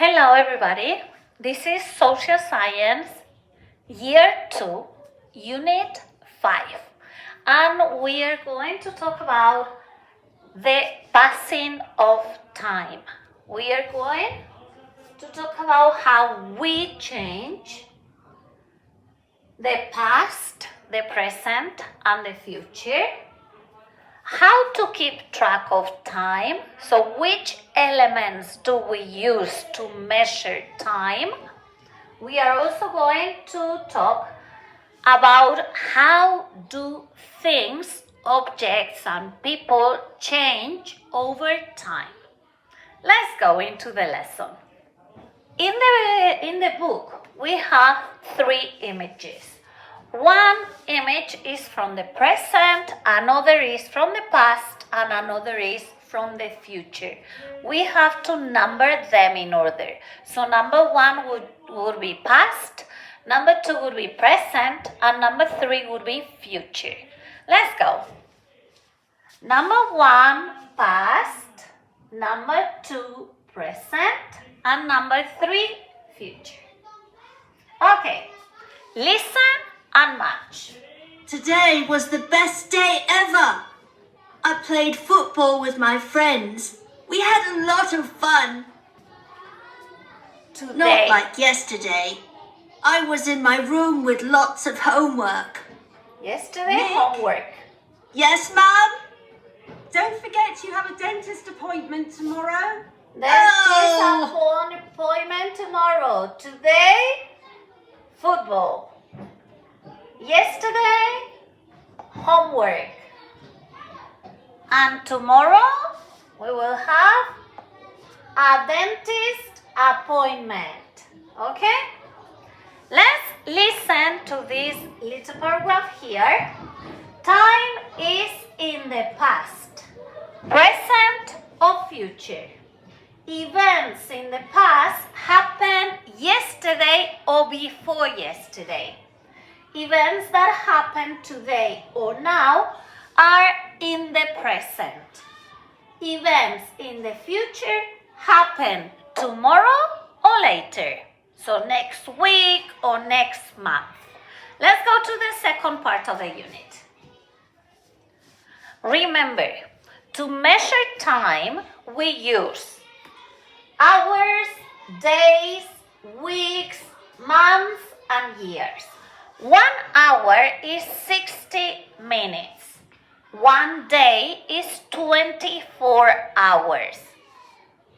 Hello everybody, this is Social Science, Year 2, Unit 5, and we are going to talk about the passing of time. We are going to talk about how we change the past, the present, and the future. How to keep track of time. So which elements do we use to measure time? We are also going to talk about how do things, objects, and people change over time. Let's go into the lesson. In the book, we have 3 images. One image is from the present, another is from the past, and another is from the future. We have to number them in order. So number 1 would be past, number 2 would be present, and number 3 would be future. Let's go. Number 1, past, number 2, present, and number 3, future. Okay, listen and match. Today was the best day ever. I played football with my friends. We had a lot of fun. Today. Not like yesterday. I was in my room with lots of homework. Yesterday, Nick? homework. Yes, Mum? Don't forget you have a dentist appointment tomorrow. Dentist appointment tomorrow. Today, football. Yesterday, homework. And tomorrow, we will have a dentist appointment. Okay? Let's listen to this little paragraph here. Time is in the past, present or future. Events in the past happened yesterday or before yesterday. Events that happen today or now are in the present. Events in the future happen tomorrow or later. So next week or next month. Let's go to the second part of the unit. Remember, to measure time, we use hours, days, weeks, months, and years. 1 hour is 60 minutes. 1 day is 24 hours.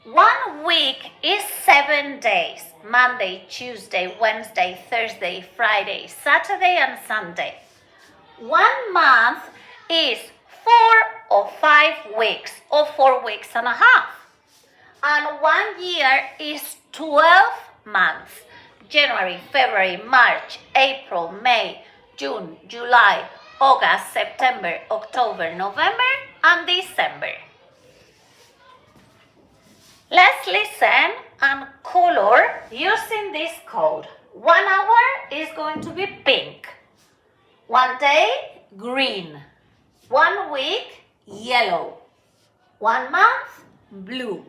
1 week is 7 days. Monday, Tuesday, Wednesday, Thursday, Friday, Saturday, and Sunday. 1 month is 4 or 5 weeks, or 4 weeks and a half. And 1 year is 12 months. January, February, March, April, May, June, July, August, September, October, November, and December. Let's listen and color using this code. 1 hour is going to be pink. 1 day, green. 1 week, yellow. 1 month, blue.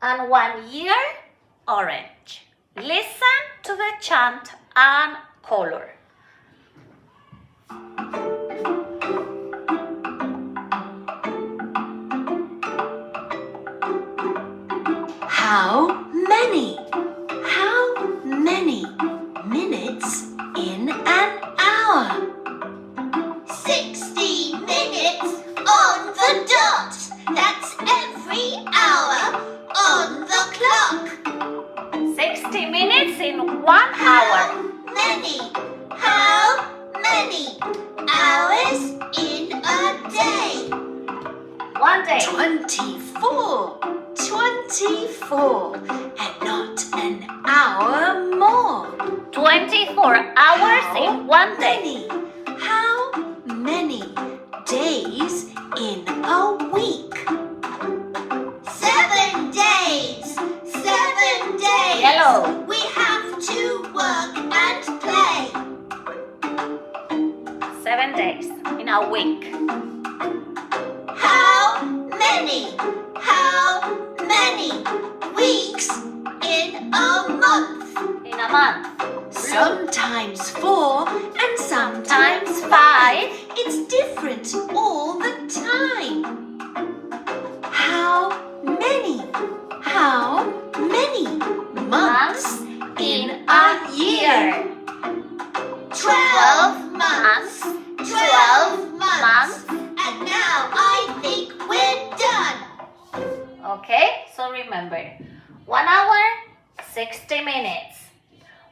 And 1 year, orange. Listen to the chant and color. How many? How many minutes in an hour? 60 minutes on the dot. That's every hour on the clock. 60 minutes in 1 hour. How many hours in a day? 1 day. 24. 24. And not an hour more. 24 hours in 1 day. How many days in a week? 7 days. 7 days. Yellow. We have to work and play. 7 days in a week. How many weeks in a month. In a month. Sometimes 4 and sometimes Times 5. It's different all the time. How many? How many months in a year? 12 months. 12 months. And now I think we're done. Okay, so remember, 1 hour, 60 minutes.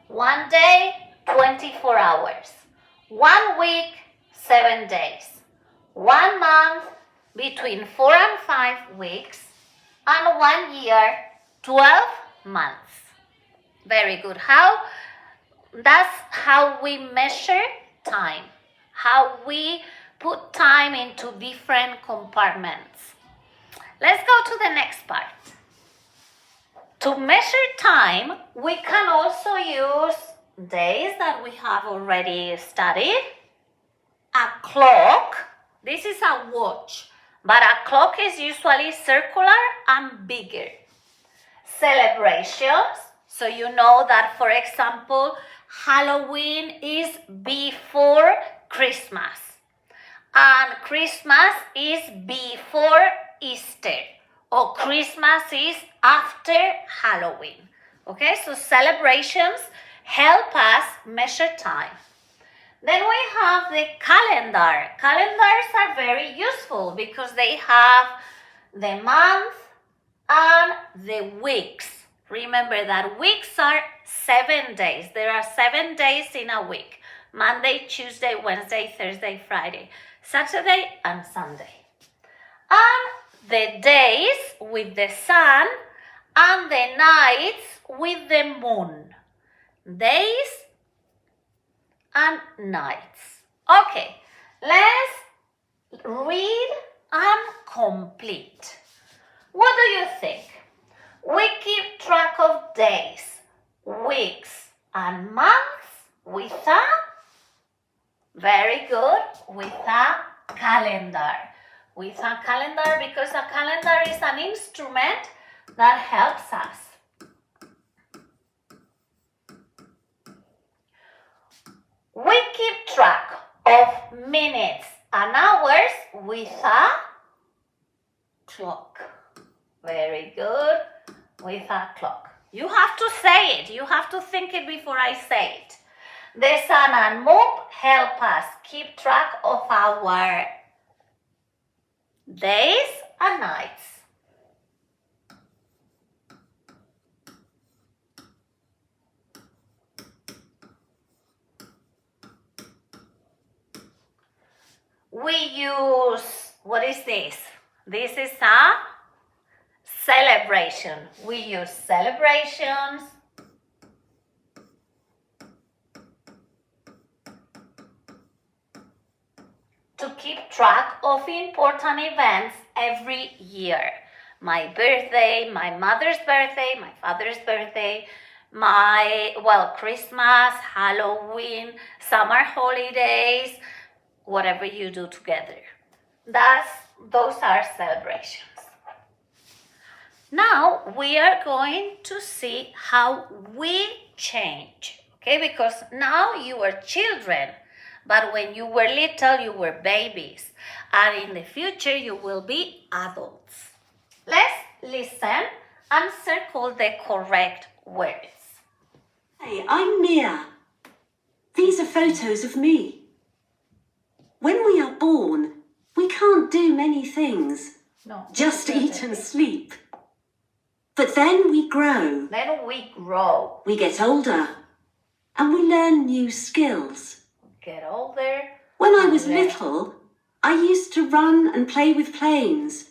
1 day, 24 hours. 1 week, 7 days. 1 month, between 4 and 5 weeks. And 1 year, 12 months. Very good. That's how we measure time. How we put time into different compartments. Let's go to the next part. To measure time, we can also use days that we have already studied. A clock. This is a watch, but a clock is usually circular and bigger. Celebrations. So you know that, for example, Halloween is before Christmas. And Christmas is before Easter. Or Christmas is after Halloween. Okay, so celebrations help us measure time. Then we have the calendar. Calendars are very useful because they have the month and the weeks. Remember that weeks are 7 days. There are 7 days in a week. Monday, Tuesday, Wednesday, Thursday, Friday, Saturday, and Sunday. And the days with the sun and the nights with the moon. Days and nights. Okay, let's read and complete. What do you think? We keep track of days, weeks, and months with a, very good, with a calendar. With a calendar, because a calendar is an instrument that helps us. We keep track of minutes and hours with a clock. Very good. With a clock. You have to say it. You have to think it before I say it. The sun and moon help us keep track of our days and nights. We use, what is this? This is a celebration. We use celebrations. To keep track of important events every year. My birthday, my mother's birthday, my father's birthday, Christmas, Halloween, summer holidays, whatever you do together. Those are celebrations. Now we are going to see how we change, okay? Because now you are children, but when you were little, you were babies. And in the future, you will be adults. Let's listen and circle the correct words. Hey, I'm Mia. These are photos of me. When we are born, we can't do many things. No. Just eat and sleep. But then we grow. Then we grow. We get older. And we learn new skills. Get older. When I was little, I used to run and play with planes.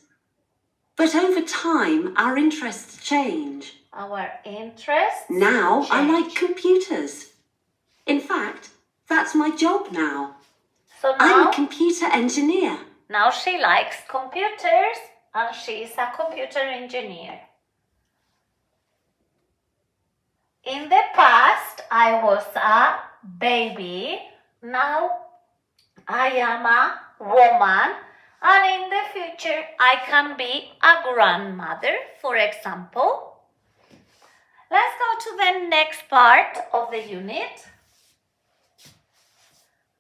But over time, our interests change. Our interests Now I change. like computers. In fact, that's my job now. So I'm now, a computer engineer. now she likes computers and she's a computer engineer. In the past, I was a baby. Now I am a woman. And in the future, I can be a grandmother, for example. Let's go the next part of the unit.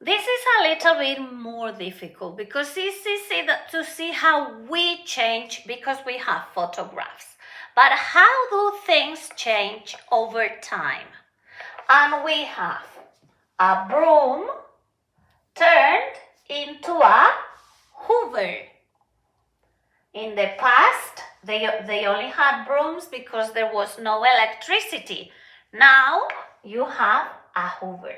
This is a little bit more difficult because it's easy to see how we change because we have photographs. But how do things change over time? And we have a broom turned into a Hoover. In the past, they only had brooms because there was no electricity. Now you have a Hoover.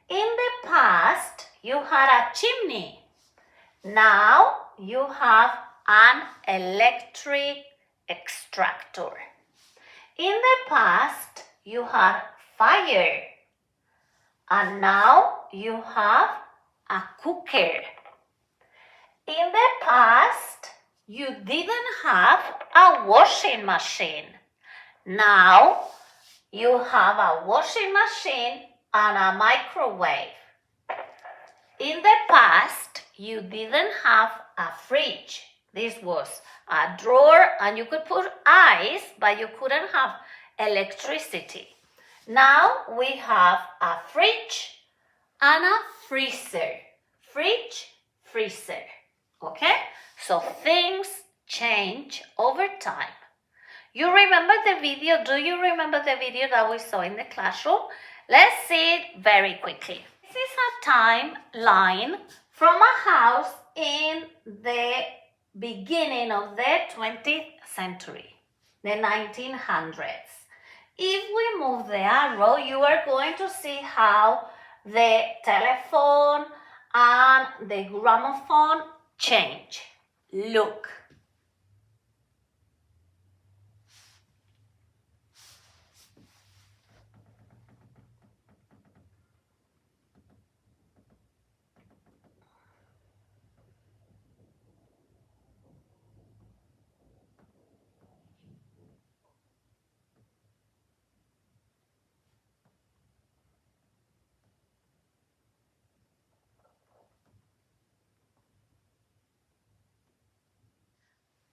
In the past, you had a chimney. Now you have an electric extractor. In the past, you had fire. And now you have a cooker. In the past, you didn't have a washing machine. Now you have a washing machine and a microwave. In the past, you didn't have a fridge. This was a drawer and you could put ice, but you couldn't have electricity. Now we have a fridge and a freezer. Fridge, freezer. Okay? So things change over time. You remember the video? Do you remember the video that we saw in the classroom? Let's see it very quickly. This is a timeline from a house in the beginning of the 20th century, the 1900s. If we move the arrow, you are going to see how the telephone and the gramophone change. Look.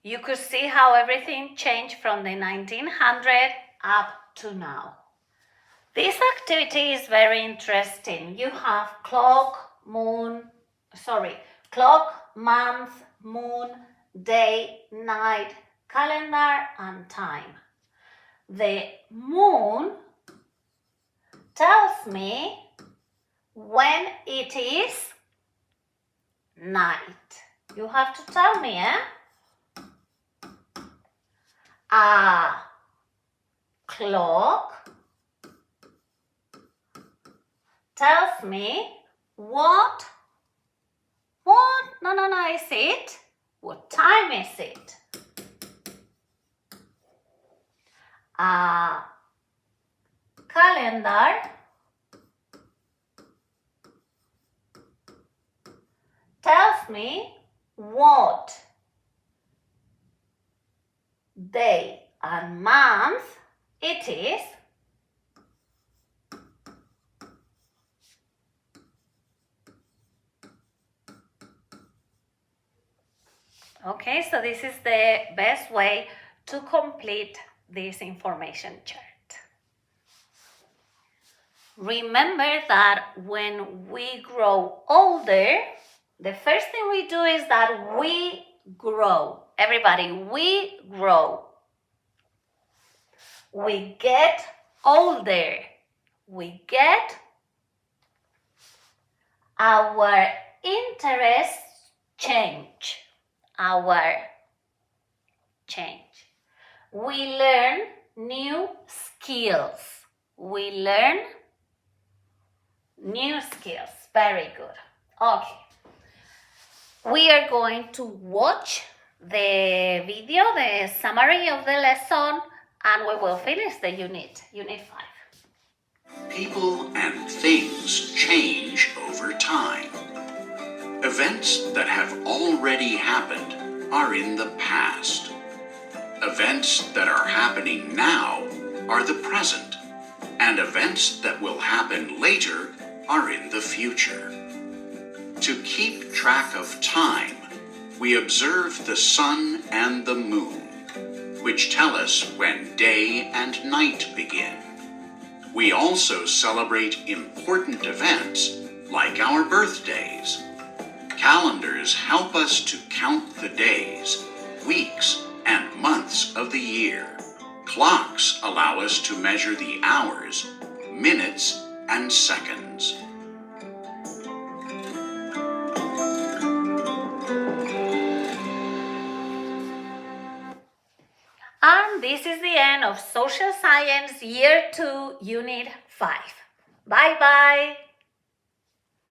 You could see how everything changed from the 1900s up to now. This activity is very interesting. You have clock, month, moon, day, night, calendar, and time. The moon tells me when it is night. You have to tell me, eh? A clock tells me what is it? What time is it? A calendar tells me what day and month it is. Okay, so this is the best way to complete this information chart. Remember that when we grow older, the first thing we do is that we grow. Everybody, we grow. We get older. We get our interests change. We learn new skills. Very good. Okay. We are going to watch the video, the summary of the lesson, and we will finish the unit 5. People and things change over time. Events that have already happened are in the past. Events that are happening now are the present, and events that will happen later are in the future. To keep track of time, we observe the sun and the moon. which tell us when day and night begin. We also celebrate important events like our birthdays. Calendars help us to count the days, weeks, and months of the year. Clocks allow us to measure the hours, minutes, and seconds. And this is the end of Social Science Year 2, Unit 5. Bye-bye.